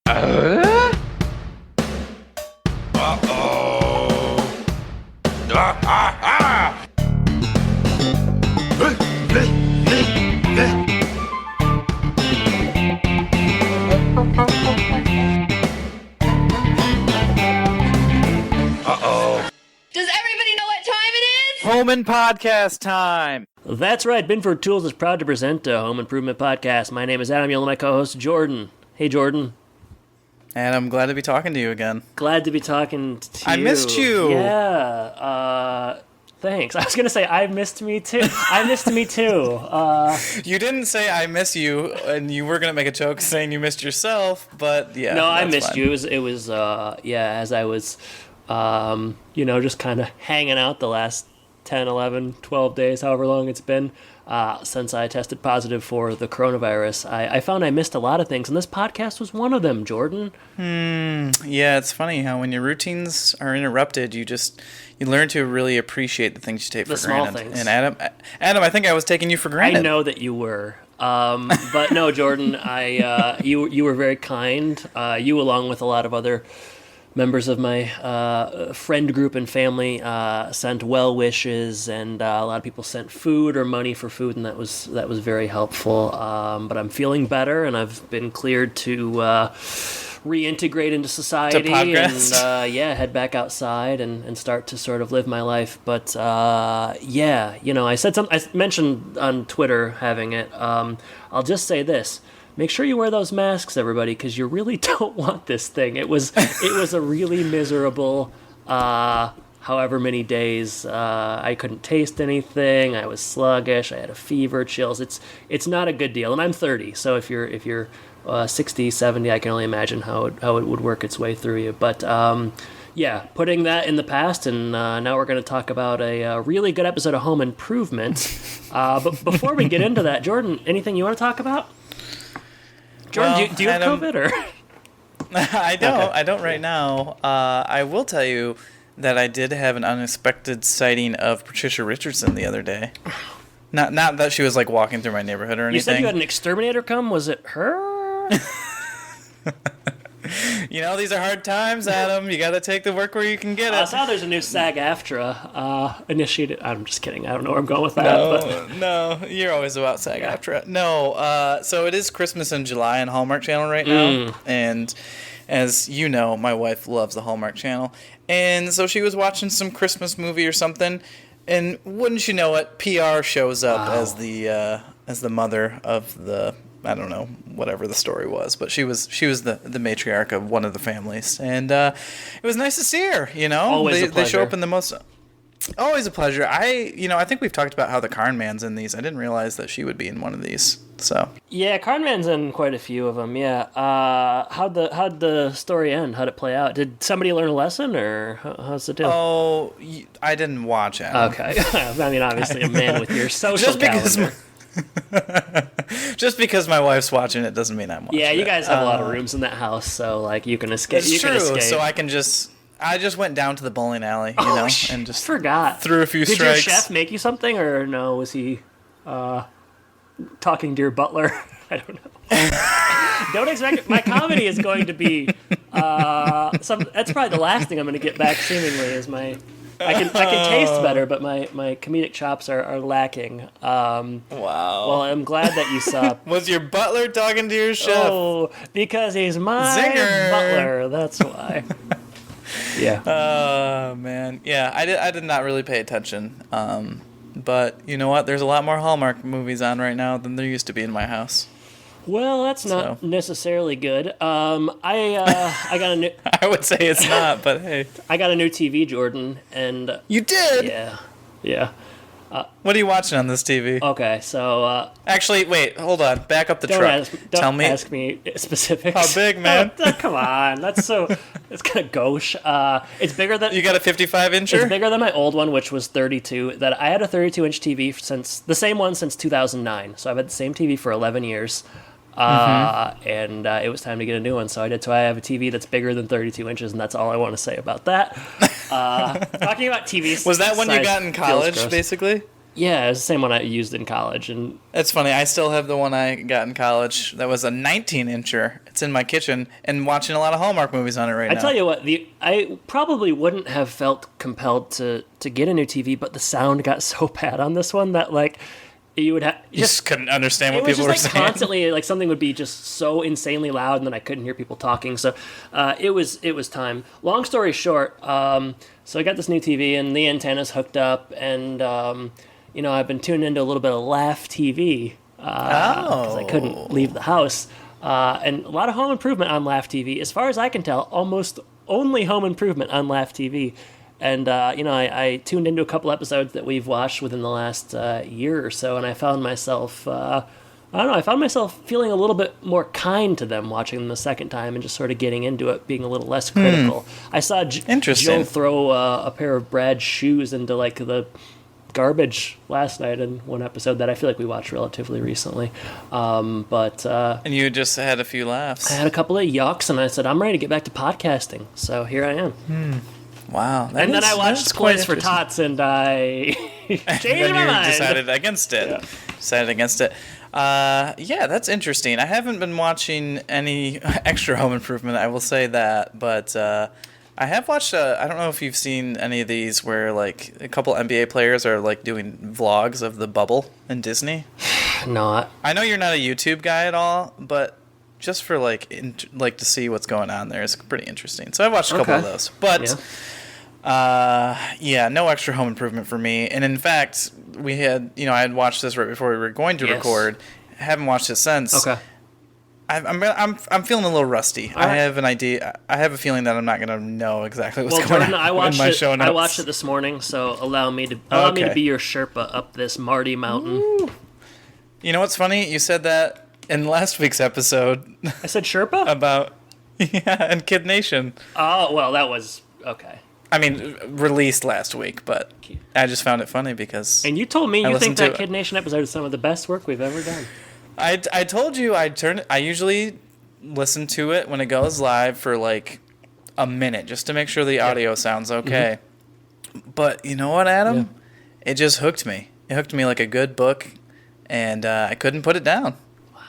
Uh-oh. Ah, ah, ah. Uh-oh. Does everybody know what time it is? Home and podcast time. That's right. Binford Tools is proud to present a home improvement podcast. My name is Adam. You'll know my co-host, Jordan. Hey, Jordan. And I'm glad to be talking to you again. Glad to be talking to you. I missed you. Yeah. Thanks. I was going to say, I missed me too. I missed me too. You didn't say I miss you, and you were going to make a joke saying you missed yourself, but yeah. No, I missed fine. you. It was as I was, just kind of hanging out the last 10, 11, 12 days, however long it's been, since I tested positive for the coronavirus. I found I missed a lot of things, and this podcast was one of them, Jordan. Yeah, it's funny how when your routines are interrupted, you learn to really appreciate the things you take for small granted. things. And Adam, I think I was taking you for granted. I know that you were. But no, Jordan, you were very kind. You, along with a lot of other members of my friend group and family, sent well wishes, and a lot of people sent food or money for food, and that was very helpful. But I'm feeling better, and I've been cleared to reintegrate into society and head back outside and start to sort of live my life. But I mentioned on Twitter having it. I'll just say this. Make sure you wear those masks, everybody, because you really don't want this thing. It was a really miserable however many days. I couldn't taste anything. I was sluggish. I had a fever, chills. It's not a good deal. And I'm 30, so if you're 60, 70, I can only imagine how it would work its way through you. But putting that in the past, and now we're going to talk about a really good episode of Home Improvement. But before we get into that, Jordan, anything you want to talk about? Jordan, do you have COVID? Or? I don't. Okay. I don't right now. I will tell you that I did have an unexpected sighting of Patricia Richardson the other day. Not that she was like walking through my neighborhood or anything. You said you had an exterminator come. Was it her? These are hard times, Adam. You got to take the work where you can get it. I saw there's a new SAG-AFTRA initiative. I'm just kidding. I don't know where I'm going with that. No, you're always about SAG-AFTRA. No, so it is Christmas in July on Hallmark Channel right now. And as you know, my wife loves the Hallmark Channel. And so she was watching some Christmas movie or something. And wouldn't you know it, PR shows up as the mother of the, I don't know, whatever the story was, but she was the matriarch of one of the families, and it was nice to see her. Always a pleasure. They show up in the most. Always a pleasure. I think we've talked about how the Karn Man's in these. I didn't realize that she would be in one of these. So yeah, Karn Man's in quite a few of them. Yeah. How'd the story end? How'd it play out? Did somebody learn a lesson, or how's the deal? Oh, I didn't watch it. Okay. I mean, obviously, a man with your social calendar. Just because my wife's watching it doesn't mean I'm watching it. Yeah, you guys have a lot of rooms in that house, so like you can escape. It's true. Can escape. So I just went down to the bowling alley, and just forgot. Threw a few strikes. strikes. Did your chef make you something, or no? Was he talking to your butler? I don't know. Don't expect my comedy is going to be that's probably the last thing I'm going to get back. Seemingly is my. I can taste better, but my comedic chops are lacking. Wow. Well, I'm glad that you saw. Was your butler talking to your chef? Oh, because he's my Zinger. butler. That's why. Yeah. Oh man. Yeah, I did not really pay attention. But you know what? There's a lot more Hallmark movies on right now than there used to be in my house. Well, that's not necessarily good. I got a new. I would say it's not, but hey. I got a new TV, Jordan, and You did? Yeah. What are you watching on this TV? Okay, so Actually, wait, hold on. Back up the truck. Don't ask me specifics. How big, man? Come on, it's kind of gauche. It's bigger than You got a 55-incher? It's bigger than my old one, which was 32. That I had a 32-inch TV since 2009. So I've had the same TV for 11 years. And it was time to get a new one, so I did. So I have a TV that's bigger than 32 inches, and that's all I want to say about that. Talking about TVs. Was that one you got in college, basically? Yeah, it was the same one I used in college. And It's funny. I still have the one I got in college. That was a 19-incher. It's in my kitchen and watching a lot of Hallmark movies on it right now. I tell you what, I probably wouldn't have felt compelled to get a new TV, but the sound got so bad on this one that like you would have just couldn't understand what people were saying. Constantly, like something would be just so insanely loud, and then I couldn't hear people talking. So it was time. Long story short, so I got this new TV, and the antenna's hooked up, and I've been tuning into a little bit of Laugh TV because I couldn't leave the house. And a lot of Home Improvement on Laugh TV. As far as I can tell, almost only Home Improvement on Laugh TV. And, I tuned into a couple episodes that we've watched within the last year or so, and I found myself, I found myself feeling a little bit more kind to them watching them the second time and just sort of getting into it, being a little less critical. I saw Jill throw a pair of Brad's shoes into, like, the garbage last night in one episode that I feel like we watched relatively recently. And you just had a few laughs. I had a couple of yucks, and I said, I'm ready to get back to podcasting. So here I am. Wow. Then I watched Ploys for Tots, and I changed my mind. Decided against it. Yeah. Decided against it. That's interesting. I haven't been watching any extra Home Improvement, I will say that, but I have watched, I don't know if you've seen any of these where, like, a couple NBA players are, like, doing vlogs of the bubble in Disney. Not. I know you're not a YouTube guy at all, but just for, like, to see what's going on there is pretty interesting. So I've watched a couple of those. But, no extra Home Improvement for me. And, in fact, we had, I had watched this right before we were going to record. I haven't watched it since. Okay. I'm feeling a little rusty. I have an idea. I have a feeling that I'm not going to know exactly what's going on in my show notes. I watched it this morning, so allow me to be your Sherpa up this Marty Mountain. Ooh. You know what's funny? You said that in last week's episode. I said Sherpa? About and Kid Nation. Oh, well, that was okay. I mean, released last week, but I just found it funny because. And you told me you think that Kid Nation episode is some of the best work we've ever done. I told you I usually listen to it when it goes live for like a minute just to make sure the audio sounds okay. Mm-hmm. But you know what, Adam? Yeah. It just hooked me. It hooked me like a good book, and I couldn't put it down. Wow.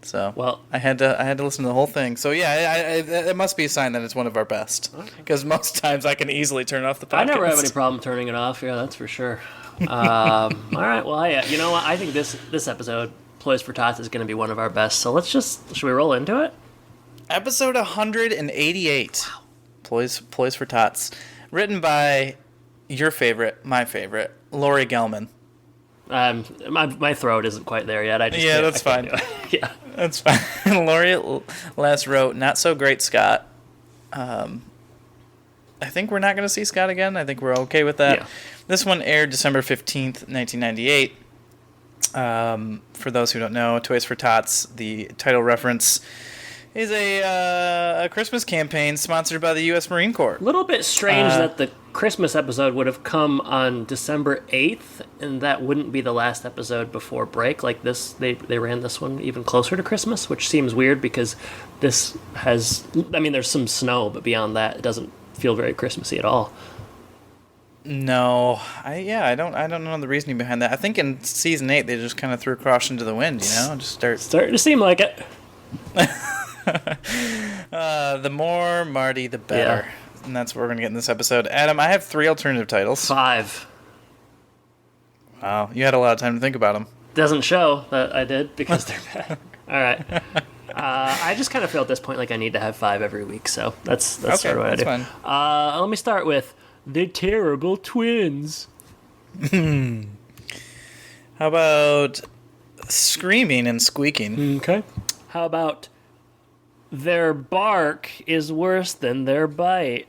So I had to listen to the whole thing. So it must be a sign that it's one of our best. Because most times I can easily turn off the podcast. I never have any problem turning it off. Yeah, that's for sure. All right. Well, you know what? I think this episode, Ploys for Tots, is going to be one of our best. So should we roll into it? Episode 188. Wow. Ploys for Tots. Written by your favorite, my favorite, Lori Gelman. My throat isn't quite there yet. That's fine. Yeah. That's fine. Lori last wrote Not So Great Scott. I think we're not going to see Scott again. I think we're okay with that. Yeah. This one aired December 15th, 1998. For those who don't know, Toys for Tots, the title reference, is a Christmas campaign sponsored by the U.S. Marine Corps. A little bit strange that the Christmas episode would have come on December 8th, and that wouldn't be the last episode before break. Like this, they ran this one even closer to Christmas, which seems weird because this has, there's some snow, but beyond that, it doesn't feel very Christmassy at all. No, I don't know the reasoning behind that. I think in season 8 they just kind of threw caution to the wind, just starting to seem like it. The more Marty, the better, and that's what we're gonna get in this episode. Adam, I have 3 alternative titles. 5. Wow, you had a lot of time to think about them. Doesn't show that I did because they're bad. All right. I just kind of feel at this point like I need to have 5 every week, so that's sort of what I do. Fine. Let me start with The Terrible Twins. How about Screaming and Squeaking? Okay. How about Their Bark is Worse Than Their Bite?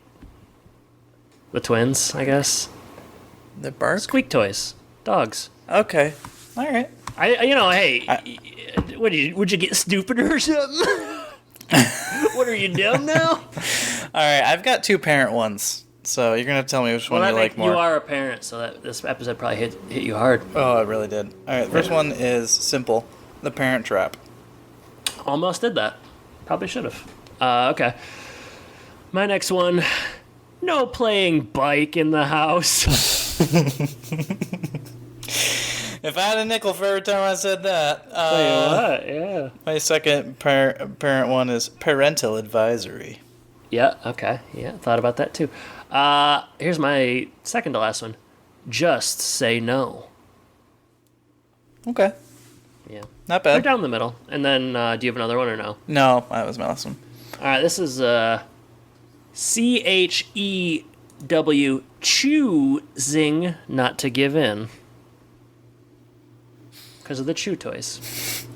The twins, I guess. Their bark? Squeak toys. Dogs. Okay. All right. Would you get stupider or something? What, are you dumb now? All right, I've got 2 parent ones. So you're going to tell me which one you like more. You are a parent, so that this episode probably hit you hard. Oh, it really did. All right, the first one is simple. The Parent Trap. Almost did that. Probably should have. Okay. My next one. No playing bike in the house. If I had a nickel for every time I said that. Tell you what, yeah. My second parent one is parental advisory. Yeah, okay. Yeah, thought about that too. Here's my second to last one. Just say no. Okay. Yeah. Not They're bad. down the middle. And then, do you have another one or no? No, that was my last one. All right, this is CHEW, choosing not to give in. Because of the chew toys.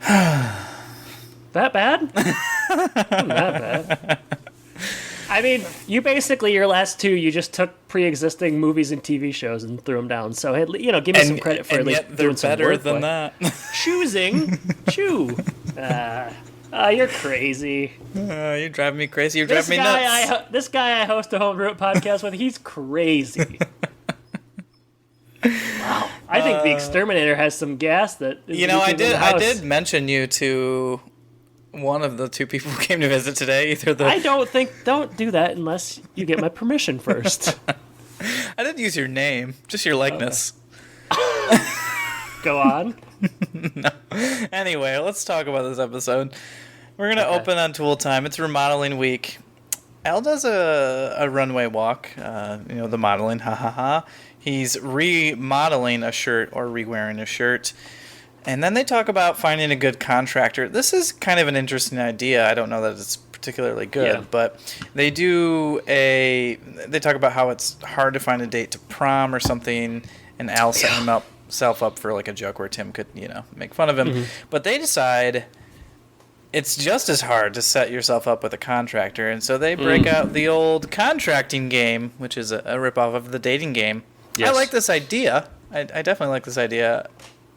That bad? Not that bad. I mean, you basically, your last two, you just took pre-existing movies and TV shows and threw them down. So, give me some credit for at least they're doing some better wordplay. than that. Choosing, chew. You're crazy. You drive me crazy. You drive me nuts. This guy I host a home root podcast with, he's crazy. Wow. I think the exterminator has some gas that is I leaking in the house. did mention you to one of the two people who came to visit today. Don't do that unless you get my permission first. I didn't use your name, just your likeness. Go on. No. Anyway, let's talk about this episode. We're going to open on Tool Time. It's remodeling week. Al does a runway walk, the modeling, ha ha ha. He's remodeling a shirt or re-wearing a shirt. And then they talk about finding a good contractor. This is kind of an interesting idea. I don't know that it's particularly good, but they talk about how it's hard to find a date to prom or something, and Al set himself up for like a joke where Tim could, make fun of him. Mm-hmm. But they decide it's just as hard to set yourself up with a contractor, and so they break out the old contracting game, which is a ripoff of the dating game. Yes. I like this idea. I definitely like this idea.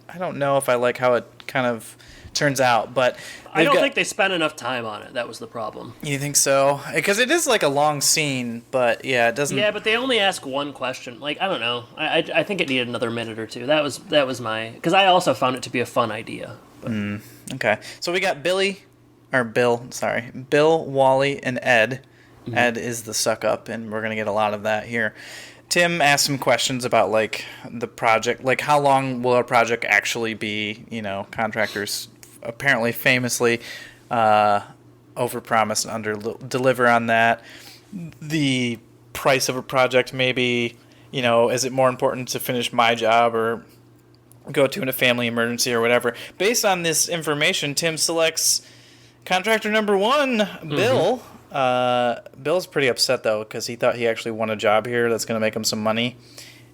I don't know if I like how it kind of turns out, but I don't think they spent enough time on it. That was the problem. You think so? Because it is like a long scene, but it doesn't. Yeah, but they only ask one question. Like, I don't know. I think it needed another minute or two. That was my, because I also found it to be a fun idea. Okay, so we got Bill, Wally, and Ed. Mm-hmm. Ed is the suck up, and we're gonna get a lot of that here. Tim asked some questions about, like, the project. Like, how long will our project actually be? Contractors apparently famously overpromise and under-deliver on that. The price of a project maybe, is it more important to finish my job or go to in a family emergency or whatever? Based on this information, Tim selects contractor number one, Bill. Bill's pretty upset, though, because he thought he actually won a job here that's going to make him some money.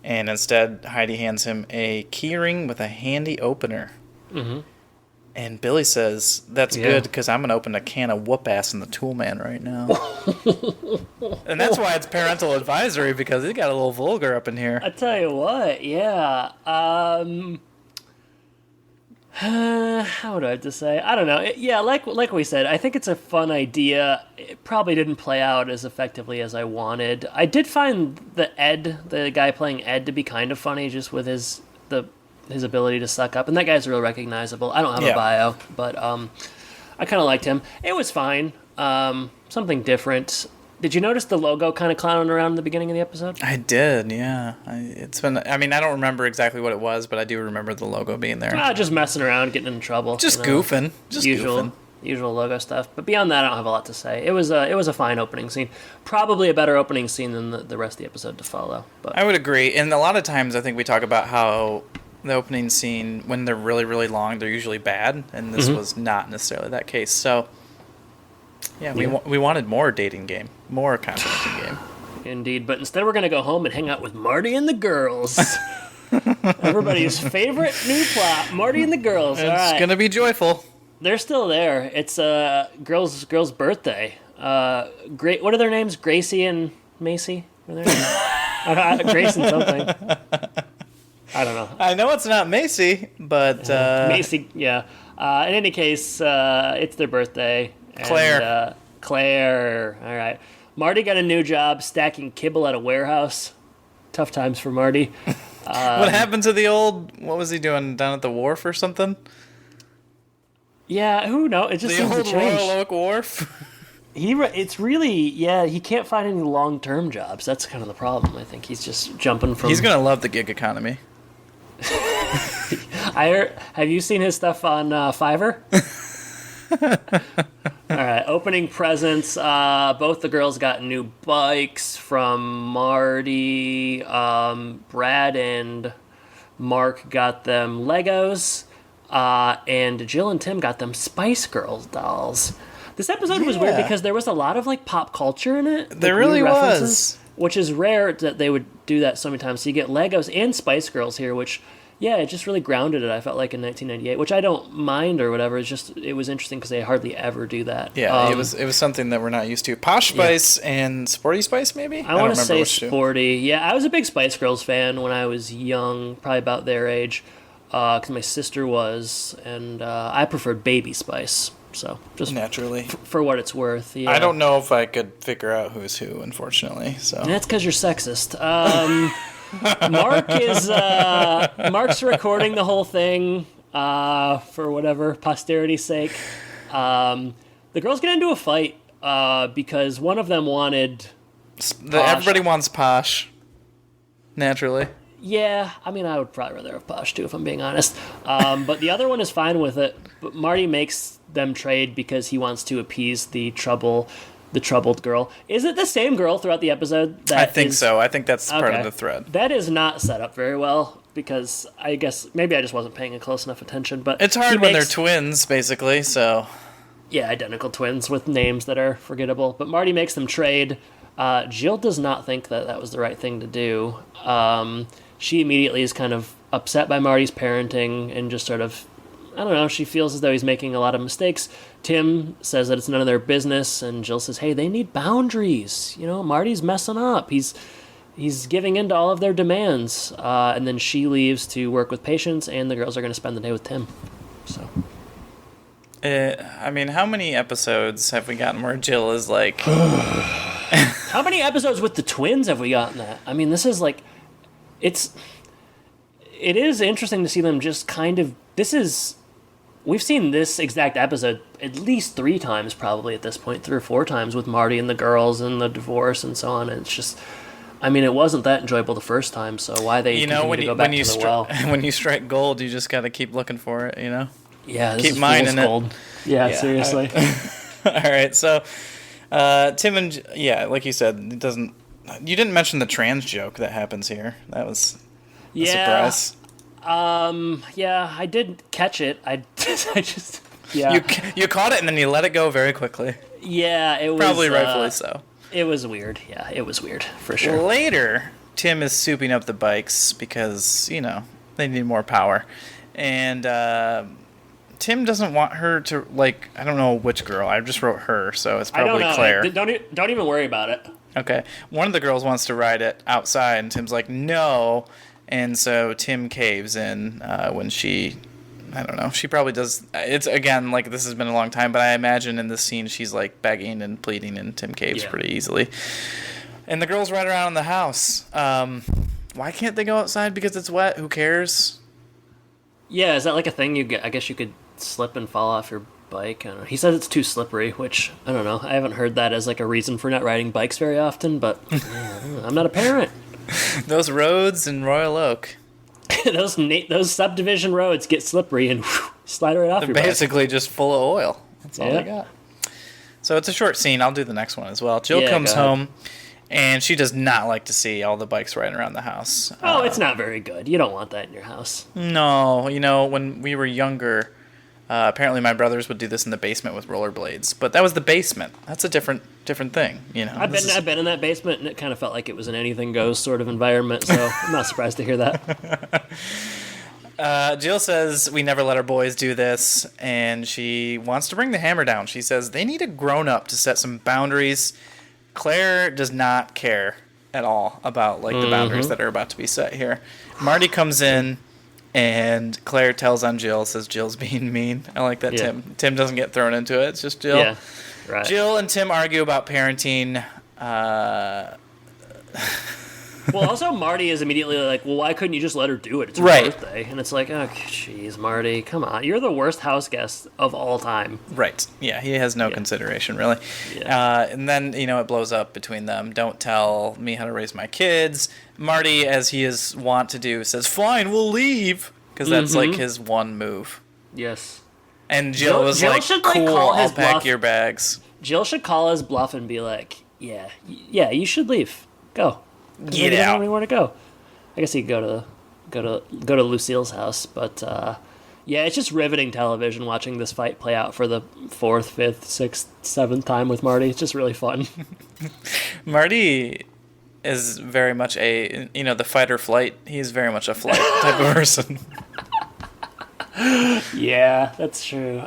And instead, Heidi hands him a key ring with a handy opener. Mm-hmm. And Billy says, that's good, because I'm going to open a can of whoop-ass in the tool man right now. And that's why it's parental advisory, because it got a little vulgar up in here. I tell you what, yeah. How would I have to say? I don't know. Like we said, I think it's a fun idea. It probably didn't play out as effectively as I wanted. I did find the guy playing Ed, to be kind of funny, just with his ability to suck up. And that guy's real recognizable. I don't have a bio, but I kind of liked him. It was fine. Something different. Did you notice the logo kind of clowning around in the beginning of the episode? I did, yeah. I don't remember exactly what it was, but I do remember the logo being there. Just messing around, getting in trouble. Just goofing. Usual logo stuff. But beyond that, I don't have a lot to say. It was a fine opening scene. Probably a better opening scene than the rest of the episode to follow. But I would agree. And a lot of times I think we talk about how the opening scene, when they're really, really long, they're usually bad. And this was not necessarily that case. So... we wanted more dating game, more contracting game. Indeed, but instead we're going to go home and hang out with Marty and the girls. Everybody's favorite new plot, Marty and the girls. All right. It's going to be joyful. They're still there. It's girl's birthday. Great. What are their names? Gracie and Macy? What are their names? Grace and something. I don't know. I know it's not Macy, but... Macy, yeah. In any case, it's their birthday. Claire. Claire. All right. Marty got a new job stacking kibble at a warehouse. Tough times for Marty. What happened to the old... What was he doing, down at the wharf or something? Yeah, who knows? It just seems to change. The old Royal Oak Wharf? It's really, he can't find any long-term jobs. That's kind of the problem. I think he's just jumping from... He's going to love the gig economy. Have you seen his stuff on Fiverr? All right, opening presents. Both the girls got new bikes from Marty. Brad and Mark got them Legos. And Jill and Tim got them Spice Girls dolls. This episode was weird because there was a lot of like pop culture in it. There really was. Which is rare that they would do that so many times. So you get Legos and Spice Girls here, which, it just really grounded it, I felt like, in 1998, which I don't mind or whatever. It's just, it was interesting because they hardly ever do that. Yeah, it was something that we're not used to. Posh Spice and Sporty Spice, maybe? I want to say Sporty. Yeah, I was a big Spice Girls fan when I was young, probably about their age, because my sister was, and I preferred Baby Spice. So just naturally, for what it's worth. Yeah. I don't know if I could figure out who's who, unfortunately. So that's because you're sexist. Mark's recording the whole thing for whatever posterity's sake. The girls get into a fight because one of them wanted everybody wants Posh. Naturally. Yeah, I mean, I would probably rather have Posh too, if I'm being honest. But the other one is fine with it. But Marty makes them trade because he wants to appease the troubled girl. Is it the same girl throughout the episode? I think so. I think that's part of the thread. That is not set up very well because I guess maybe I just wasn't paying close enough attention. But it's hard when they're twins, basically. So yeah, identical twins with names that are forgettable. But Marty makes them trade. Jill does not think that was the right thing to do. She immediately is kind of upset by Marty's parenting and just sort of, I don't know, she feels as though he's making a lot of mistakes. Tim says that it's none of their business, and Jill says, hey, they need boundaries. Marty's messing up. He's giving in to all of their demands. And then she leaves to work with patients, and the girls are going to spend the day with Tim. So, I mean, how many episodes have we gotten where Jill is like... How many episodes with the twins have we gotten that? I mean, this is like... It is interesting to see them just kind of... We've seen this exact episode at least 3 times probably at this point, 3 or 4 times with Marty and the girls and the divorce and so on. And it's just... I mean, it wasn't that enjoyable the first time, so why they continue to go back to the well. When you strike gold, you just got to keep looking for it, Yeah, keep mining gold. Yeah, seriously. All right, so Tim and... Yeah, like you said, it doesn't... You didn't mention the trans joke that happens here. That was a surprise. Yeah, I did catch it. I just... Yeah. You caught it and then you let it go very quickly. Yeah, it was... Probably rightfully so. It was weird. Yeah, it was weird, for sure. Later, Tim is souping up the bikes because, they need more power. And Tim doesn't want her to, I don't know which girl. I just wrote her, so it's probably Claire. Don't even worry about it. Okay. One of the girls wants to ride it outside, and Tim's like, no. And so Tim caves in when she, I don't know, she probably does. It's, again, this has been a long time, but I imagine in this scene she's, begging and pleading, and Tim caves pretty easily. And the girls ride around in the house. Why can't they go outside? Because it's wet? Who cares? Yeah, is that a thing I guess you could slip and fall off your bike? I don't know. He says it's too slippery, which I don't know. I haven't heard that as a reason for not riding bikes very often, but I'm not a parent. Those roads in Royal Oak. those subdivision roads get slippery and slide right off your bike. Basically just full of oil. That's all they got. So it's a short scene. I'll do the next one as well. Jill comes home, and she does not like to see all the bikes riding around the house. Oh, it's not very good. You don't want that in your house. No. When we were younger... apparently my brothers would do this in the basement with rollerblades, but that was the basement. That's a different thing, I've been in that basement, and it kind of felt like it was an anything goes sort of environment, so I'm not surprised to hear that. Jill says we never let our boys do this, and she wants to bring the hammer down. She says they need a grown-up to set some boundaries. Claire does not care at all about the boundaries that are about to be set here. Marty comes in, and Claire tells on Jill, says Jill's being mean. I like that. Yeah. Tim doesn't get thrown into it. It's just Jill. Yeah, right. Jill and Tim argue about parenting. Well, also Marty is immediately like, well, why couldn't you just let her do it? It's her Right. birthday. And it's like, oh, jeez, Marty, come on. You're the worst house guest of all time. Right. Yeah, he has no consideration, really. Yeah. And then, it blows up between them. Don't tell me how to raise my kids. Marty, as he is wont to do, says, fine, we'll leave. Because that's, like, his one move. Yes. And Jill was Jill like, should, like, cool, call I'll his pack bluff. your bags. Jill should call his bluff and be like, yeah, you should leave. Go. Get He doesn't out. have anywhere to go. I guess he could go to Lucille's house, but yeah, it's just riveting television watching this fight play out for the 4th, 5th, 6th, 7th time with Marty. It's just really fun. Marty is very much the fight or flight. He's very much a flight type of person. Yeah, that's true.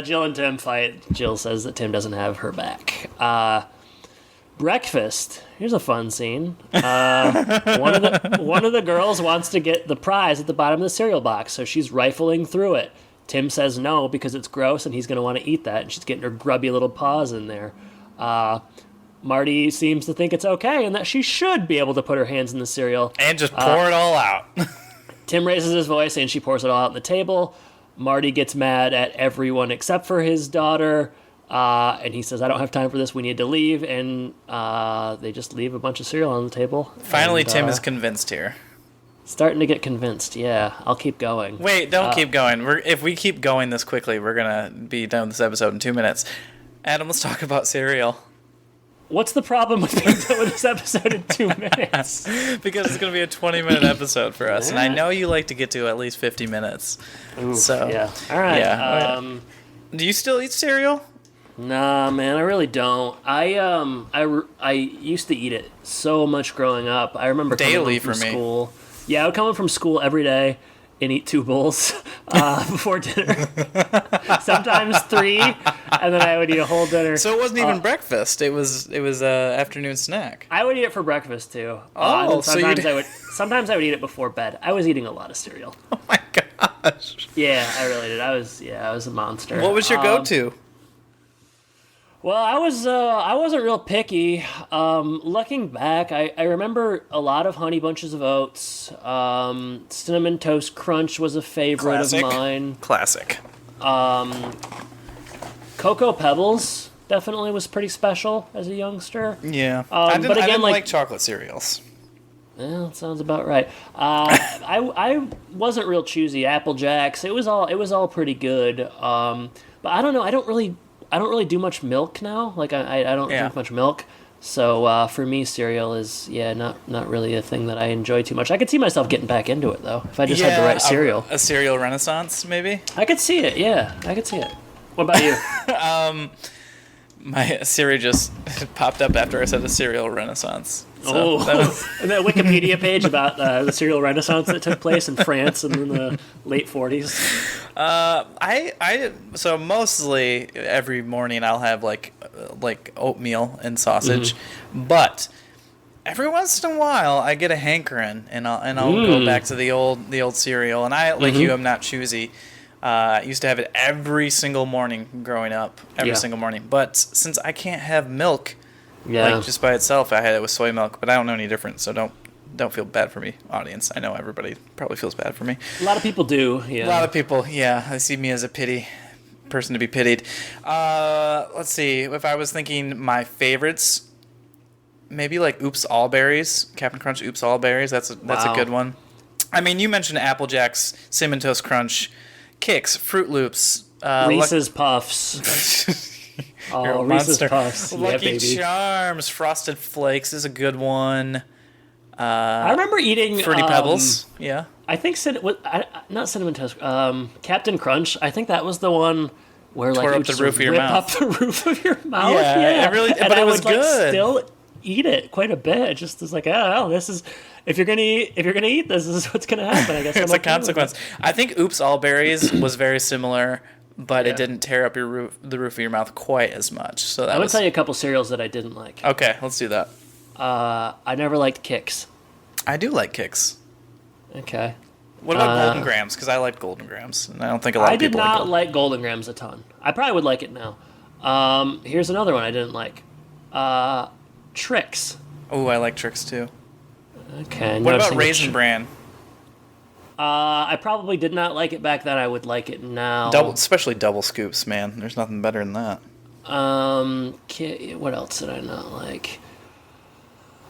Jill and Tim fight. Jill says that Tim doesn't have her back. Breakfast. Here's a fun scene. One of the girls wants to get the prize at the bottom of the cereal box, so she's rifling through it. Tim says no because it's gross and he's going to want to eat that, and she's getting her grubby little paws in there. Marty seems to think it's okay and that she should be able to put her hands in the cereal. And just pour it all out. Tim raises his voice and she pours it all out on the table. Marty gets mad at everyone except for his daughter. And he says, I don't have time for this. We need to leave. And they just leave a bunch of cereal on the table. Finally, and, Tim is convinced here. Starting to get convinced. Yeah, I'll keep going. Wait, don't keep going. If we keep going this quickly, we're going to be done with this episode in 2 minutes. Adam, let's talk about cereal. What's the problem with being done with this episode in 2 minutes? Because it's going to be a 20-minute episode for us. And I know you like to get to at least 50 minutes. Oof, so yeah. All right. Yeah. Do you still eat cereal? Nah, man, I really don't. I used to eat it so much growing up. I remember Daily coming home from for me. school. Yeah, I would come home from school every day and eat 2 bowls before dinner. Sometimes 3, and then I would eat a whole dinner. So it wasn't even breakfast. It was afternoon snack. I would eat it for breakfast too. Oh, and so sometimes I would eat it before bed. I was eating a lot of cereal. Oh my gosh. Yeah, I really did. I was a monster. What was your go-to? Well, I wasn't real picky. Looking back, I remember a lot of Honey Bunches of Oats. Cinnamon Toast Crunch was a favorite Classic. of mine. Classic. Cocoa Pebbles definitely was pretty special as a youngster. Yeah. but again, I didn't like- like chocolate cereals. Yeah, that sounds about right. I wasn't real choosy. Apple Jacks. It was all pretty good. But I don't know. I don't really do much milk now. Like I don't drink much milk. So for me, cereal is not really a thing that I enjoy too much. I could see myself getting back into it though if I just had the right cereal. A cereal renaissance, maybe? I could see it. Yeah, I could see it. What about you? My Siri just popped up after I said a cereal renaissance. So and that Wikipedia page about the cereal renaissance that took place in France in the late 40s. So mostly every morning I'll have like oatmeal and sausage, but every once in a while I get a hankering and I'll go back to the old cereal. And I, like you, I'm not choosy. I used to have it every single morning growing up, every single morning. But since I can't have milk, like just by itself, I had it with soy milk. But I don't know any different, so don't feel bad for me, audience. I know everybody probably feels bad for me. A lot of people do. Yeah. A lot of people, they see me as a person to be pitied. Let's see. If I was thinking my favorites, maybe like Oops All Berries, Captain Crunch Oops All Berries. That's a good one. I mean, you mentioned Apple Jacks, Cinnamon Toast Crunch, Kix, Fruit Loops, Reese's Puffs. You're a Reese's monster. Puffs. Lucky yeah, baby. Charms, Frosted Flakes is a good one. I remember eating Fruity Pebbles. Yeah. I think not Cinnamon Toast. Captain Crunch. I think that was the one where like Tore you up the just roof of your rip mouth. up the roof of your mouth. Yeah, it really- and but I it was would, like, good. still eat it quite a bit. Just as like, oh, this is if you're gonna eat this is what's gonna happen. I guess It's I'm a consequence. I think Oops All Berries was very similar, but it didn't tear up the roof of your mouth quite as much. So that I would tell you a couple cereals that I didn't like. Okay, let's do that. I never liked Kix. I do like Kix. Okay. What about Golden Grams? Because I like Golden Grams, and I don't think a lot I of did people not like like Golden Grams a ton. I probably would like it now. Here's another one I didn't like. Trix. Oh, I like Trix too. Okay. What about Raisin Bran? I probably did not like it back then. I would like it now. Especially double scoops, man. There's nothing better than that. What else did I not like?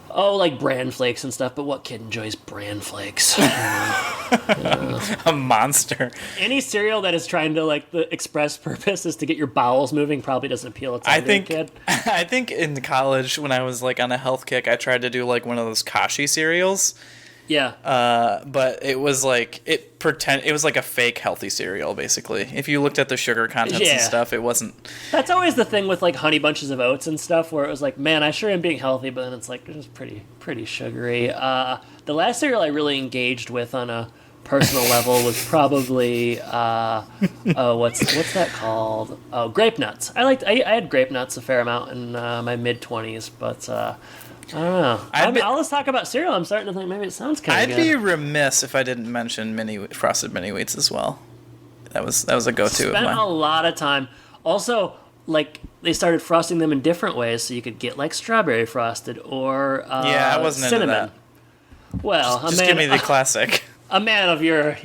Oh, like bran flakes and stuff, but what kid enjoys bran flakes? A monster. Any cereal that is trying to, like, the express purpose is to get your bowels moving probably doesn't appeal to a kid. I think in college, when I was, like, on a health kick, I tried to do, like, one of those Kashi cereals. Yeah. But it was like it was like a fake healthy cereal, basically. If you looked at the sugar contents and stuff, it wasn't. That's always the thing with like Honey Bunches of Oats and stuff, where it was like, man, I sure am being healthy, but then it's like it's pretty sugary. The last cereal I really engaged with on a personal level was probably what's that called? Oh, Grape Nuts. I had Grape Nuts a fair amount in my mid-20s, but. I don't know. I'll just talk about cereal. I'm starting to think maybe it sounds kind of good. I'd be remiss if I didn't mention frosted mini wheats as well. That was a go-to of mine. Spent a lot of time. Also, like they started frosting them in different ways, so you could get like strawberry frosted or I wasn't cinnamon. Into that. Well, just give me the classic. A man of your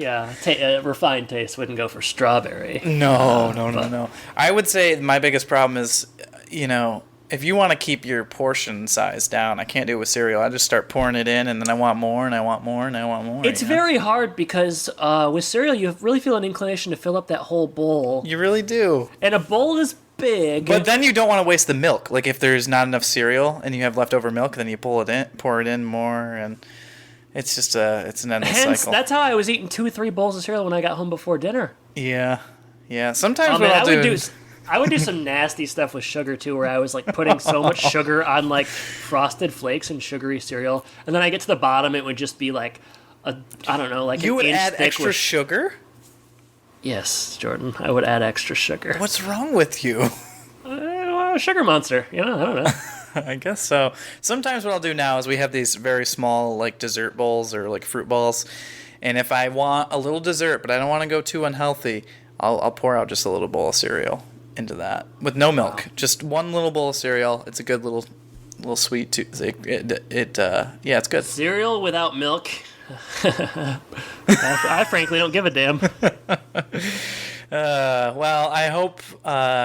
refined taste wouldn't go for strawberry. No. I would say my biggest problem is, if you want to keep your portion size down, I can't do it with cereal. I just start pouring it in, and then I want more, and I want more, and I want more. It's very hard because with cereal, you really feel an inclination to fill up that whole bowl. You really do. And a bowl is big. But then you don't want to waste the milk. Like if there's not enough cereal and you have leftover milk, then you pour it in more, and it's just it's an endless cycle. That's how I was eating 2-3 bowls of cereal when I got home before dinner. Yeah. Sometimes what I'll do. I would do some nasty stuff with sugar too, where I was like putting so much sugar on like Frosted Flakes and sugary cereal, and then I get to the bottom, it would just be like You would add extra sugar? Yes, Jordan, I would add extra sugar. What's wrong with you? A sugar monster, I don't know. I guess so. Sometimes what I'll do now is we have these very small like dessert bowls or like fruit balls, and if I want a little dessert but I don't want to go too unhealthy, I'll pour out just a little bowl of cereal into that with no milk. Wow. Just one little bowl of cereal. It's a good little sweet too. It's good. Cereal without milk. I frankly don't give a damn. Well, I hope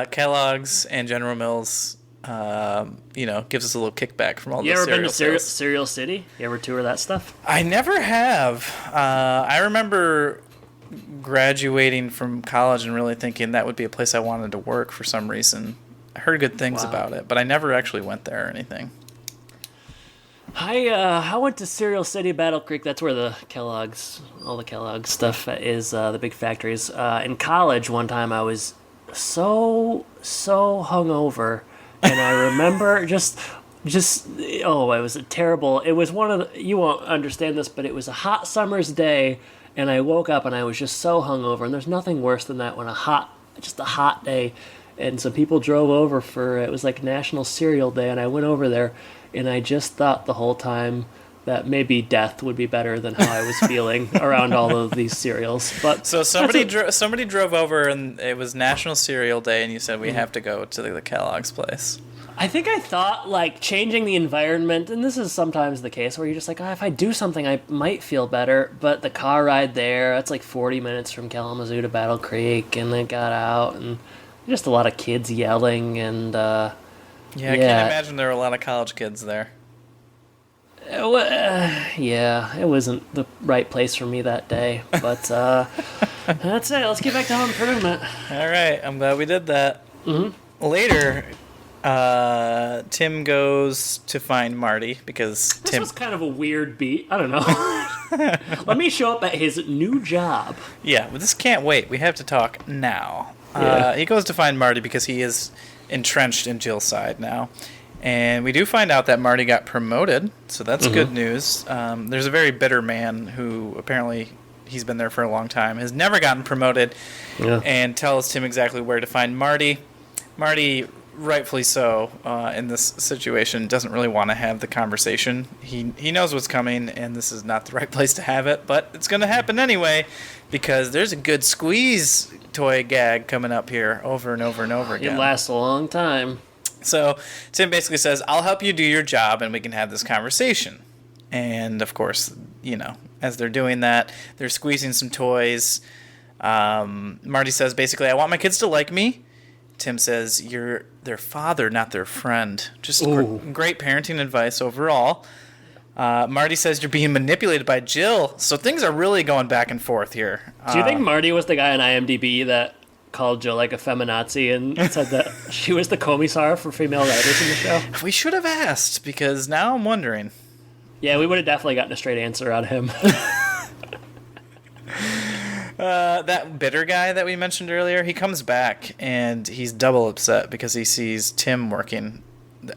Kellogg's and General Mills, gives us a little kickback from all the cereal. You ever been to Cereal City? You ever tour that stuff? I never have. I remember graduating from college and really thinking that would be a place I wanted to work for some reason. I heard good things about it, but I never actually went there or anything. I went to Cereal City, Battle Creek. That's where all the Kellogg's stuff is, the big factories. In college, one time I was so hungover, and I remember it was a terrible. It was you won't understand this, but it was a hot summer's day. And I woke up and I was just so hungover, and there's nothing worse than that when just a hot day, and some people drove over it was like National Cereal Day, and I went over there, and I just thought the whole time that maybe death would be better than how I was feeling around all of these cereals. But so somebody drove over, and it was National Cereal Day, and you said we have to go to the Kellogg's place. I think I thought, like, changing the environment, and this is sometimes the case, where you're just like, if I do something, I might feel better, but the car ride there, that's like 40 minutes from Kalamazoo to Battle Creek, and I got out, and just a lot of kids yelling, and, I can't imagine there were a lot of college kids there. It wasn't the right place for me that day, but, that's it. Let's get back to home improvement. All right, I'm glad we did that. Mm-hmm. Later... Tim goes to find Marty because This was kind of a weird beat. I don't know. Let me show up at his new job. Yeah, but this can't wait. We have to talk now. Yeah. He goes to find Marty because he is entrenched in Jill's side now. And we do find out that Marty got promoted, so that's good news. There's a very bitter man who apparently he's been there for a long time, has never gotten promoted, and tells Tim exactly where to find Marty. Marty, rightfully so, in this situation, doesn't really want to have the conversation. He knows what's coming, and this is not the right place to have it, but it's going to happen anyway, because there's a good squeeze toy gag coming up here over and over and over again. It lasts a long time. So Tim basically says, I'll help you do your job, and we can have this conversation. And, of course, as they're doing that, they're squeezing some toys. Marty says, basically, I want my kids to like me. Tim says, you're their father, not their friend. Just great parenting advice overall. Marty says you're being manipulated by Jill. So things are really going back and forth here. Do you think Marty was the guy on IMDb that called Jill like a feminazi and said that she was the commissar for female writers in the show? We should have asked, because now I'm wondering. Yeah, we would have definitely gotten a straight answer out of him. That bitter guy that we mentioned earlier, he comes back and he's double upset because he sees Tim working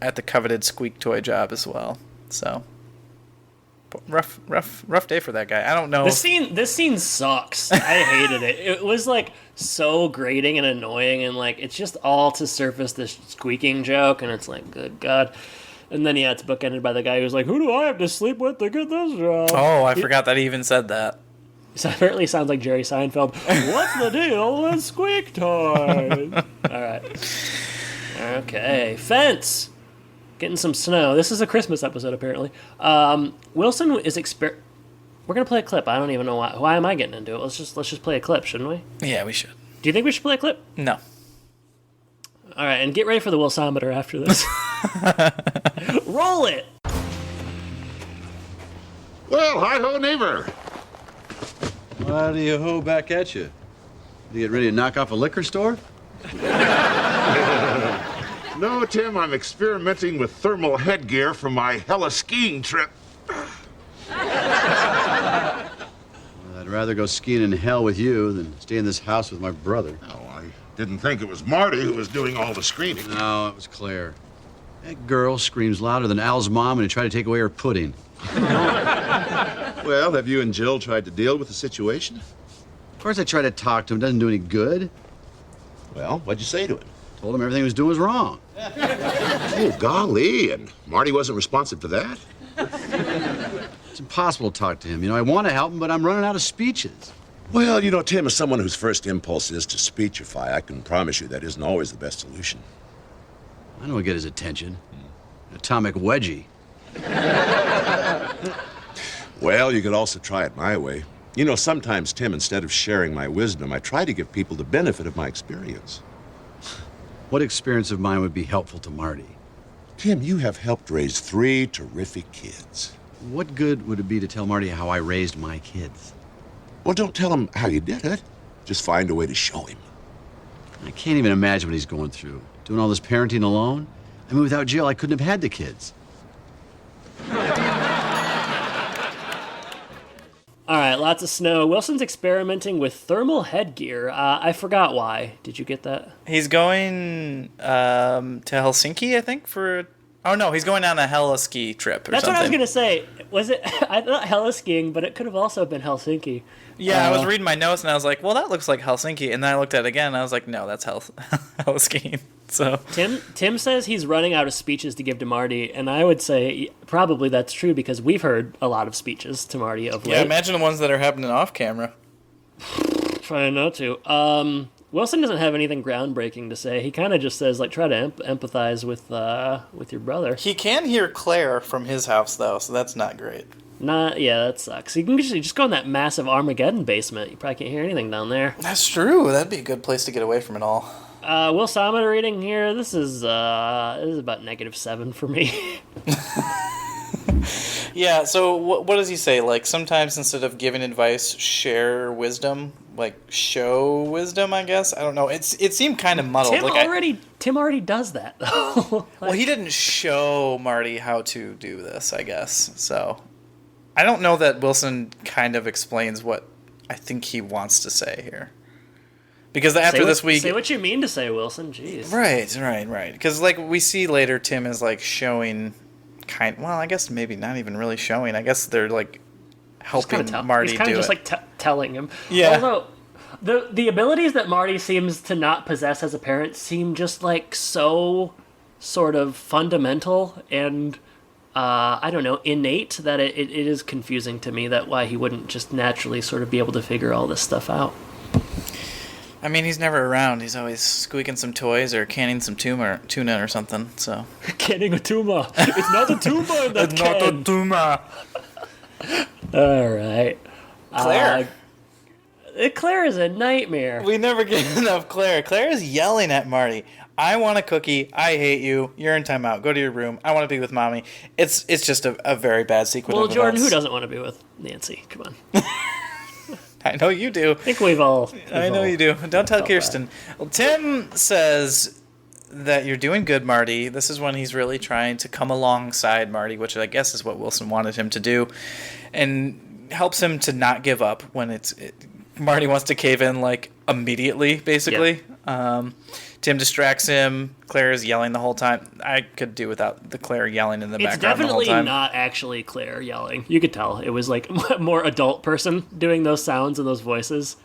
at the coveted squeak toy job as well. So rough day for that guy. I don't know. This scene sucks. I hated it. It was like so grating and annoying, and like it's just all to surface this squeaking joke, and it's like, good God. And then it's bookended by the guy who's like, who do I have to sleep with to get this job? Oh, I forgot that he even said that. So it apparently sounds like Jerry Seinfeld. What's the deal with squeak toys? All right. Okay. Fence. Getting some snow. This is a Christmas episode, apparently. Wilson is We're gonna play a clip. I don't even know why. Why am I getting into it? Let's just play a clip, shouldn't we? Yeah, we should. Do you think we should play a clip? No. All right, and get ready for the Wilsometer after this. Roll it. Well, hi-ho, neighbor. Howdy-ho back at you. You get ready to knock off a liquor store? No, Tim, I'm experimenting with thermal headgear for my hella skiing trip. I'd rather go skiing in hell with you than stay in this house with my brother. Oh, I didn't think it was Marty who was doing all the screaming. No, it was Claire. That girl screams louder than Al's mom when you try to take away her pudding. Well, have you and Jill tried to deal with the situation? Of course I tried to talk to him. Doesn't do any good. Well, what'd you say to him? Told him everything he was doing was wrong. Oh, golly, and Marty wasn't responsive to that? It's impossible to talk to him. I want to help him, but I'm running out of speeches. Well, Tim, as someone whose first impulse is to speechify, I can promise you that isn't always the best solution. I know what get his attention. Atomic wedgie. Well, you could also try it my way. Sometimes, Tim, instead of sharing my wisdom, I try to give people the benefit of my experience. What experience of mine would be helpful to Marty? Tim, you have helped raise 3 terrific kids. What good would it be to tell Marty how I raised my kids? Well, don't tell him how you did it. Just find a way to show him. I can't even imagine what he's going through. Doing all this parenting alone? I mean, without Jill, I couldn't have had the kids. All right, lots of snow. Wilson's experimenting with thermal headgear. I forgot why. Did you get that? He's going to Helsinki, I think, for... Oh, no, he's going on a hella ski trip or That's something. what I was going to say. Was it... I thought hella skiing, but it could have also been Helsinki. Yeah, I was reading my notes, and I was like, well, that looks like Helsinki. And then I looked at it again, and I was like, no, that's hella skiing. So Tim says he's running out of speeches to give to Marty, and I would say probably that's true because we've heard a lot of speeches to Marty of late. Yeah, imagine the ones that are happening off camera. Trying not to. Wilson doesn't have anything groundbreaking to say. He kind of just says, like, try to empathize with your brother. He can hear Claire from his house, though, so that's not great. Yeah, that sucks. You can just go in that massive Armageddon basement. You probably can't hear anything down there. That's true. That'd be a good place to get away from it all. Wilsometer reading here. This is about -7 for me. Yeah, so what does he say? Like, sometimes instead of giving advice, share wisdom? Like, show wisdom, I guess? I don't know. It seemed kind of muddled. Tim already does that, though. Well, he didn't show Marty how to do this, I guess. So, I don't know that Wilson kind of explains what I think he wants to say here. Because after this week... Say what you mean to say, Wilson. Jeez. Right. Because, like, we see later Tim is, like, showing... Well, I guess maybe not even really showing. I guess they're, like, helping Marty do it. He's kind of just, like, telling him. Yeah. Although, the abilities that Marty seems to not possess as a parent seem just, like, so sort of fundamental and... I don't know, innate, that it is confusing to me that why he wouldn't just naturally sort of be able to figure all this stuff out. I mean, he's never around. He's always squeaking some toys or canning some tuna or something, so. Canning a tuna. It's not a tuna in that can. It's not a tuna. All right. Claire. Claire is a nightmare. We never get enough Claire. Claire is yelling at Marty. I want a cookie. I hate you. You're in timeout. Go to your room. I want to be with mommy. It's just a very bad sequence. Well, of Jordan, events. who doesn't want to be with Nancy? Come on. I know you do. I think we've all. I know you do. Don't tell Kirsten. Well, Tim says that you're doing good, Marty. This is when he's really trying to come alongside Marty, which I guess is what Wilson wanted him to do, and helps him to not give up when Marty wants to cave in like immediately, basically. Yeah. Tim distracts him. Claire is yelling the whole time. I could do without the Claire yelling in the background the whole definitely time. not actually Claire yelling. You could tell. It was like a more adult person doing those sounds and those voices.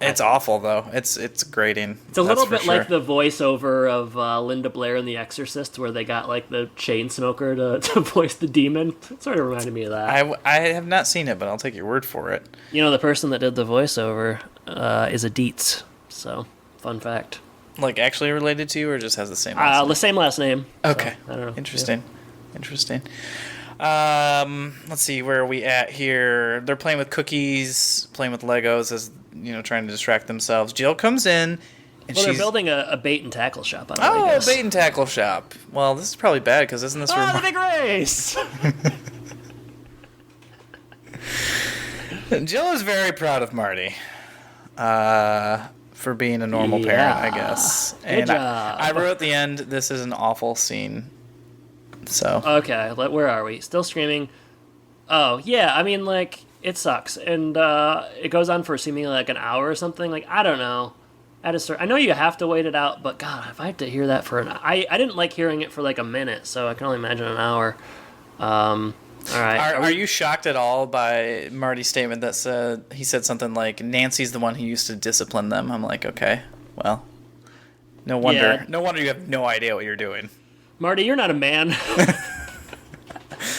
It's awful, though. It's grating. It's a little bit like the voiceover of Linda Blair in The Exorcist, where they got like the chain smoker to voice the demon. It sort of reminded me of that. I have not seen it, but I'll take your word for it. You know, the person that did the voiceover is a Dietz. So, fun fact. Like actually related to you, or just has the same last name? The same last name. Okay. So, I don't know. Interesting. Yeah. Interesting. Let's see, where are we at here? They're playing with cookies, playing with Legos, as trying to distract themselves. Jill comes in, and they're building a bait and tackle shop out of Oh, Legos. a bait and tackle shop. Well, this is probably bad because isn't this where the big race? Jill is very proud of Marty. For being a normal parent, I guess. Good job. I wrote at the end, this is an awful scene. So. Okay, where are we? Still screaming. Oh, yeah, I mean, like, it sucks. And it goes on for seemingly like an hour or something. Like, I don't know. I know you have to wait it out, but God, if I had to hear that for I didn't like hearing it for like a minute, so I can only imagine an hour. All right. Are you shocked at all by Marty's statement that he said something like Nancy's the one who used to discipline them? I'm like, okay, well, no wonder. Yeah. No wonder you have no idea what you're doing. Marty, you're not a man.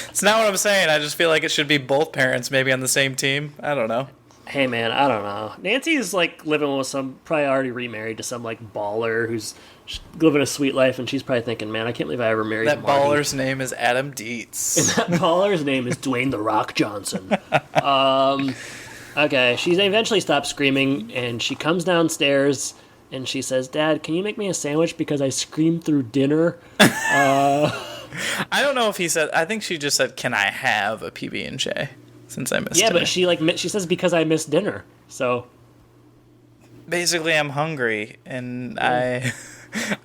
It's not what I'm saying. I just feel like it should be both parents maybe on the same team. I don't know. Hey, man, I don't know. Nancy's like living with probably already remarried to some like baller who's living a sweet life, and she's probably thinking, man, I can't believe I ever married That Marty. baller's name is Adam Dietz. That baller's name is Dwayne The Rock Johnson. Okay, she eventually stops screaming, and she comes downstairs, and she says, Dad, can you make me a sandwich because I screamed through dinner? I don't know if he said. I think she just said, "Can I have a PB&J?" Since I missed. Yeah, dinner. but she says because I missed dinner. So basically, I'm hungry, and I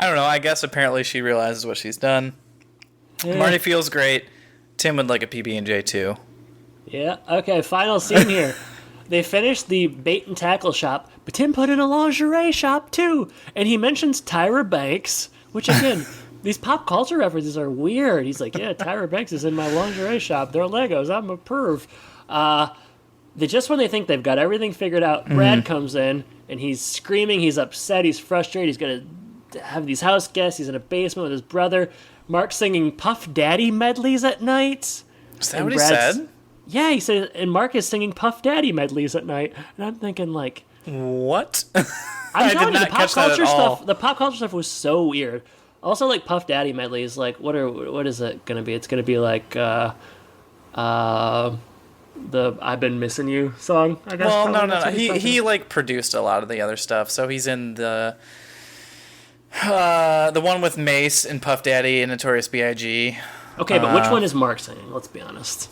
don't know. I guess apparently she realizes what she's done. Yeah. Marty feels great. Tim would like a PB&J too. Yeah. Okay. Final scene here. They finished the bait and tackle shop, but Tim put in a lingerie shop too, and he mentions Tyra Banks, which again. These pop culture references are weird. He's like, yeah, Tyra Banks is in my lingerie shop. They're Legos. I'm a perv. Just when they think they've got everything figured out, Brad comes in, and he's screaming. He's upset. He's frustrated. He's going to have these house guests. He's in a basement with his brother. Mark's singing Puff Daddy medleys at night. Is that what he said? Yeah, he said, and Mark is singing Puff Daddy medleys at night. And I'm thinking, like... What? I'm I did telling you, not catch that at all. The pop culture stuff was so weird. Also, like Puff Daddy medleys, like what is it gonna be? It's gonna be like the "I've Been Missing You" song. I guess. Well, no. He like produced a lot of the other stuff, so he's in the one with Mace and Puff Daddy and Notorious B.I.G. Okay, but which one is Mark singing? Let's be honest.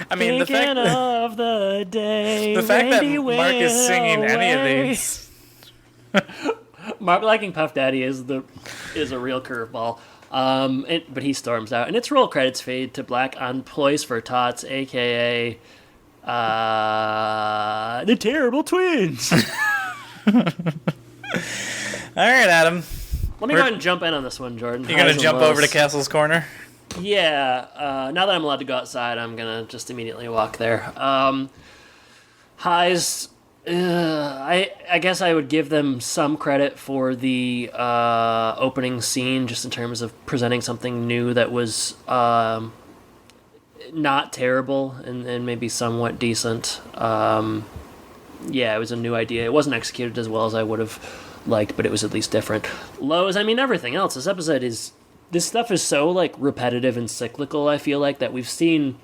I mean, the fact of the day, that Randy Mark is singing went any of away. these. Mark liking Puff Daddy is a real curveball. But he storms out, and its roll credits fade to black on Ploys for Tots, aka the Terrible Twins. All right, Adam. Let me go ahead and jump in on this one, Jordan. You're gonna Highs and jump lows. over to Castle's Corner. Yeah. Now that I'm allowed to go outside, I'm gonna just immediately walk there. Highs. I guess I would give them some credit for the opening scene, just in terms of presenting something new that was not terrible and maybe somewhat decent. Yeah, it was a new idea. It wasn't executed as well as I would have liked, but it was at least different. Lows, I mean, everything else. This stuff is so like repetitive and cyclical. I feel like that we've seen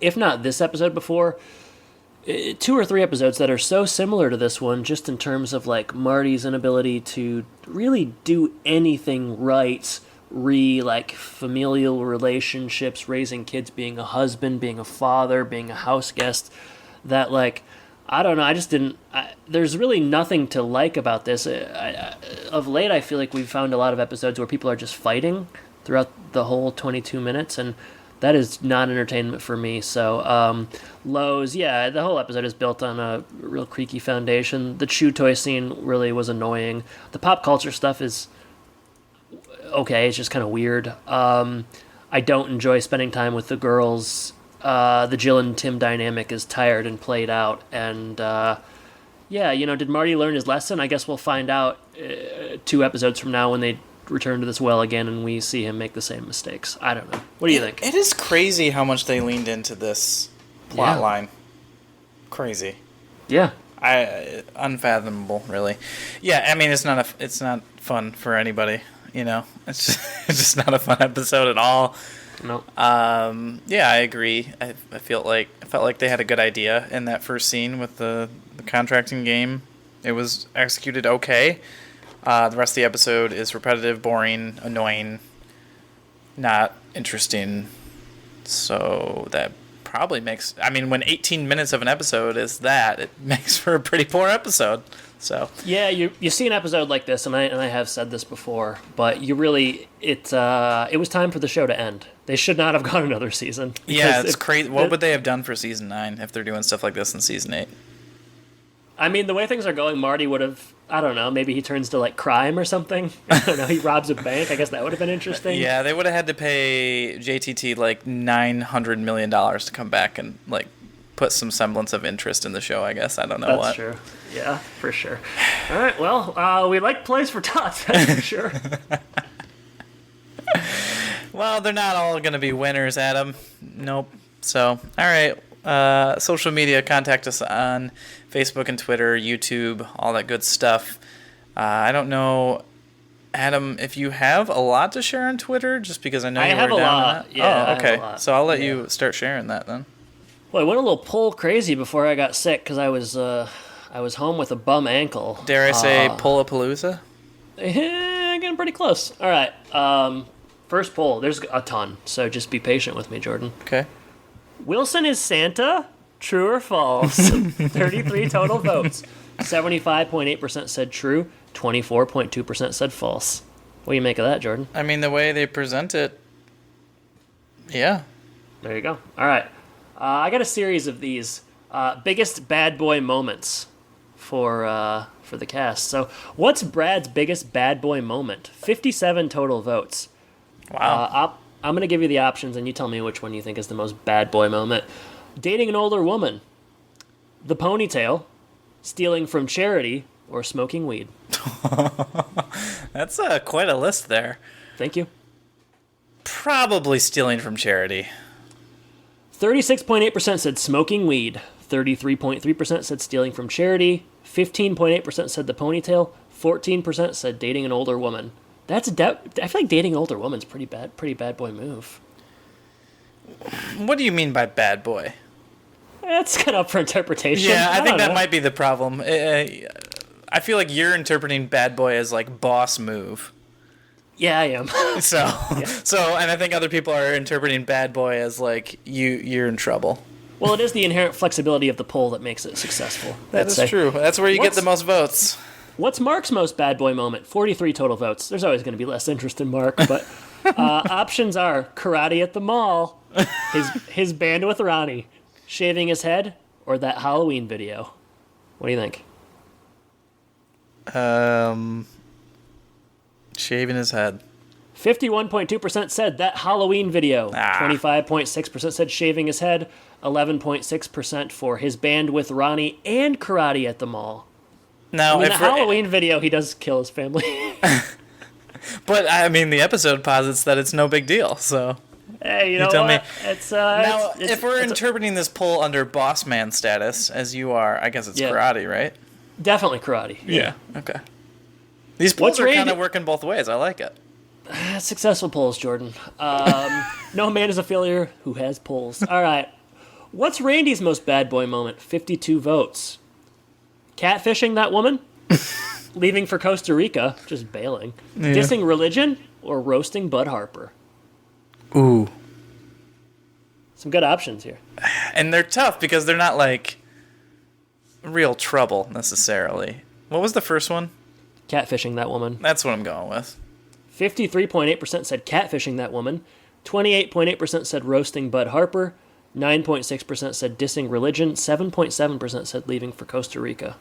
if not this episode before, 2 or 3 episodes that are so similar to this one, just in terms of like Marty's inability to really do anything right, like familial relationships, raising kids, being a husband, being a father, being a house guest, that like, I don't know, I just didn't, there's really nothing to like about this. Of late, I feel like we've found a lot of episodes where people are just fighting throughout the whole 22 minutes, and that is not entertainment for me. So, Lowe's, yeah, the whole episode is built on a real creaky foundation. The chew toy scene really was annoying. The pop culture stuff is okay, it's just kind of weird. I don't enjoy spending time with the girls. The Jill and Tim dynamic is tired and played out. And, yeah, did Marty learn his lesson? I guess we'll find out 2 episodes from now when they return to this well again and we see him make the same mistakes. I don't know. What do you think? It is crazy how much they leaned into this plot line. Crazy. Yeah. Unfathomable, really. Yeah, I mean, it's not fun for anybody. It's just not a fun episode at all. No. Yeah, I agree. I felt like they had a good idea in that first scene with the contracting game. It was executed okay. The rest of the episode is repetitive, boring, annoying, not interesting. So that probably makes... I mean, when 18 minutes of an episode is that, it makes for a pretty poor episode. So yeah, you see an episode like this, and I have said this before, but you really... It was time for the show to end. They should not have gone another season. Yeah, it's crazy. What would they have done for Season 9 if they're doing stuff like this in Season 8? I mean, the way things are going, Marty would have, I don't know, maybe he turns to, like, crime or something. I don't know, he robs a bank. I guess that would have been interesting. Yeah, they would have had to pay JTT, like, $900 million to come back and, like, put some semblance of interest in the show, I guess. I don't know what. That's true. Yeah, for sure. All right, well, we like Ploys for Tots, that's for sure. Well, they're not all going to be winners, Adam. Nope. So, all right. Social media, contact us on Facebook and Twitter, YouTube, all that good stuff. I don't know, Adam, if you have a lot to share on Twitter, just because I know you were down on that. Yeah, oh, okay. I have a lot. So I'll let you start sharing that then. Well, I went a little pull crazy before I got sick because I was home with a bum ankle. Dare I say Pullapalooza? Getting pretty close. All right. First poll. There's a ton, so just be patient with me, Jordan. Okay. Wilson is Santa? True or false? 33 total votes. 75.8% said true. 24.2% said false. What do you make of that, Jordan? I mean, the way they present it, yeah. There you go. All right. I got a series of these biggest bad boy moments for the cast. So, what's Brad's biggest bad boy moment? 57 total votes. Wow. I'm going to give you the options, and you tell me which one you think is the most bad boy moment. Dating an older woman, the ponytail, stealing from charity, or smoking weed. That's quite a list there. Thank you. Probably stealing from charity. 36.8% said smoking weed. 33.3% said stealing from charity. 15.8% said the ponytail. 14% said dating an older woman. I feel like dating an older woman's pretty bad boy move. What do you mean by bad boy? That's kind of up for interpretation. Yeah, I think that know. might be the problem. I feel like you're interpreting bad boy as like boss move. Yeah, I am. So, and I think other people are interpreting bad boy as like you're in trouble. Well, it is the inherent flexibility of the poll that makes it successful. That is true. That's where you get the most votes. What's Mark's most bad boy moment? 43 total votes. There's always going to be less interest in Mark, but options are karate at the mall, his band with Ronnie, shaving his head, or that Halloween video. What do you think? Shaving his head. 51.2% said that Halloween video. 25.6% said shaving his head. 11.6% for his band with Ronnie and karate at the mall. Now, in the Halloween video, he does kill his family. But, I mean, the episode posits that it's no big deal, so... Hey, you know tell what? Me. If we're interpreting this poll under boss man status, as you are, I guess it's karate, right? Definitely karate. Yeah. Okay. These polls are kind of working both ways. I like it. Successful polls, Jordan. No man is a failure who has polls. All right. What's Randy's most bad boy moment? 52 votes. Catfishing that woman? Leaving for Costa Rica, just bailing. Yeah. Dissing religion? Or roasting Bud Harper? Ooh. Some good options here. And they're tough because they're not like real trouble necessarily. What was the first one? Catfishing that woman. That's what I'm going with. 53.8% said catfishing that woman. 28.8% said roasting Bud Harper. 9.6% said dissing religion. 7.7% said leaving for Costa Rica.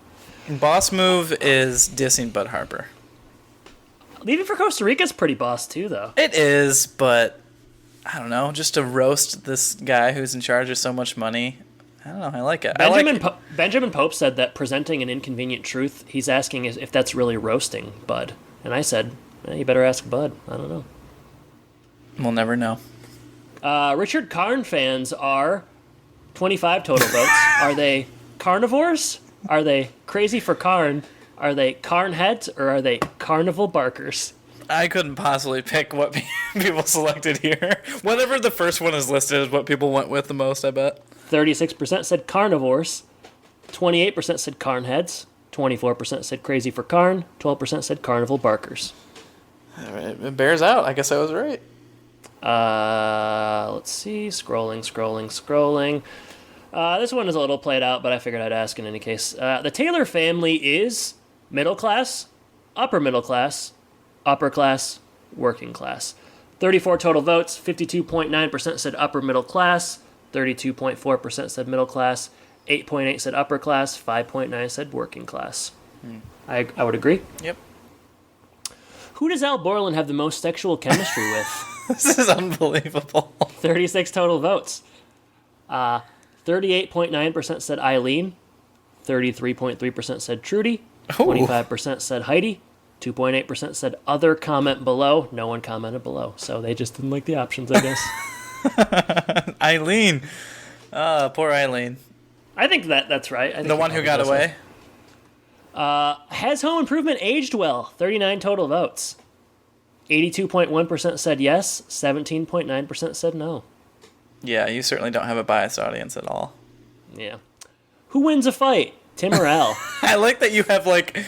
Boss move is dissing Bud Harper. Leaving for Costa Rica is pretty boss too, though. It is, but I don't know. Just to roast this guy who's in charge of so much money, I don't know. I like it. Benjamin Pope said that presenting an inconvenient truth, he's asking if that's really roasting Bud. And I said, you better ask Bud. I don't know. We'll never know. Richard Karn fans are 25 total votes. Are they carnivores? Are they crazy for Karn? Are they Karn heads or are they carnival barkers? I couldn't possibly pick what people selected here. Whatever the first one is listed is what people went with the most, I bet. 36% said carnivores. 28% said Karn heads. 24% said crazy for Karn. 12% said carnival barkers. All right, it bears out. I guess I was right. Let's see. Scrolling. This one is a little played out, but I figured I'd ask in any case. The Taylor family is middle class, upper middle class, upper class, working class. 34 total votes. 52.9% said upper middle class. 32.4% said middle class. 8.8 said upper class. 5.9 said working class. I would agree. Yep. Who does Al Borland have the most sexual chemistry with? This is unbelievable. 36 total votes. 38.9% said Eileen. 33.3% said Trudy. 25% said Heidi. 2.8% said other comment below. No one commented below, so they just didn't like the options, I guess. Eileen. Poor Eileen. I think that's right. I think the one who got away? Has Home Improvement aged well? 39 total votes. 82.1% said yes. 17.9% said no. Yeah, you certainly don't have a biased audience at all. Yeah. Who wins a fight? Tim or Al? I like that you have like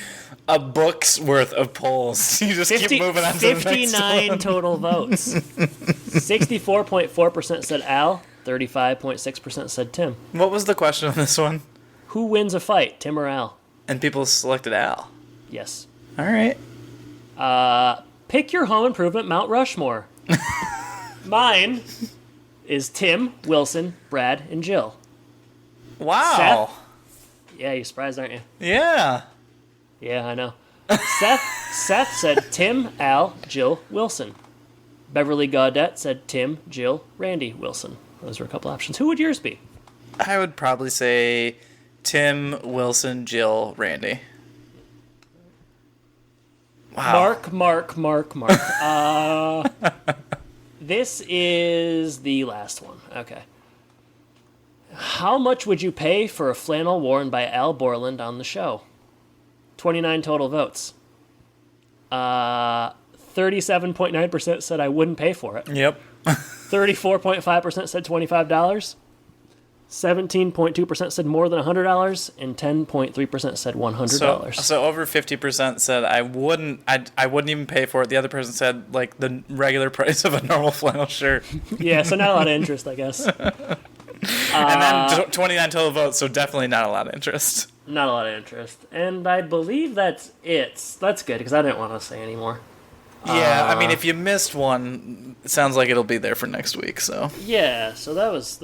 a book's worth of polls. You just keep moving on to the next one. 59 total votes. 64.4% said Al. 35.6% said Tim. What was the question on this one? Who wins a fight, Tim or Al? And people selected Al. Yes. All right. Pick your Home Improvement Mount Rushmore. Mine is Tim, Wilson, Brad, and Jill. Wow. Seth? Yeah, you're surprised, aren't you? Yeah. Yeah, I know. Seth said Tim, Al, Jill, Wilson. Beverly Gaudette said Tim, Jill, Randy, Wilson. Those were a couple options. Who would yours be? I would probably say Tim, Wilson, Jill, Randy. Wow. Mark. This is the last one. Okay. How much would you pay for a flannel worn by Al Borland on the show? 29 total votes. 37.9% said I wouldn't pay for it. Yep. 34.5% said $25. 17.2% said more than $100, and 10.3% said $100. So over 50% said I wouldn't even pay for it. The other person said like the regular price of a normal flannel shirt. Yeah, so not a lot of interest, I guess. And then 29 total votes, so definitely not a lot of interest. Not a lot of interest. And I believe that's it. That's good, because I didn't want to say any more. Yeah, I mean, if you missed one, it sounds like it'll be there for next week, so. Yeah, so that was.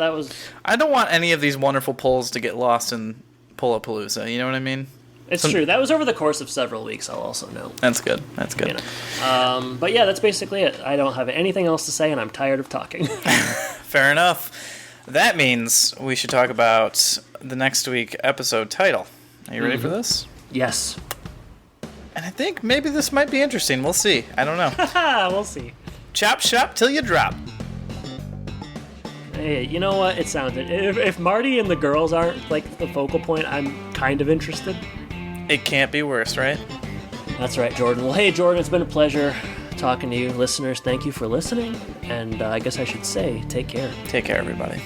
I don't want any of these wonderful polls to get lost in Pullapalooza, you know what I mean? It's true. That was over the course of several weeks, I'll also note. That's good. You know. But yeah, that's basically it. I don't have anything else to say, and I'm tired of talking. Fair enough. That means we should talk about the next week episode title. Are you ready for this? Yes. And I think maybe this might be interesting. We'll see. I don't know. We'll see. Chop shop till you drop. Hey, you know what? It sounded. If Marty and the girls aren't like the focal point, I'm kind of interested. It can't be worse, right? That's right, Jordan. Well, hey, Jordan, it's been a pleasure talking to you. Listeners, thank you for listening. And I guess I should say, take care. Take care, everybody.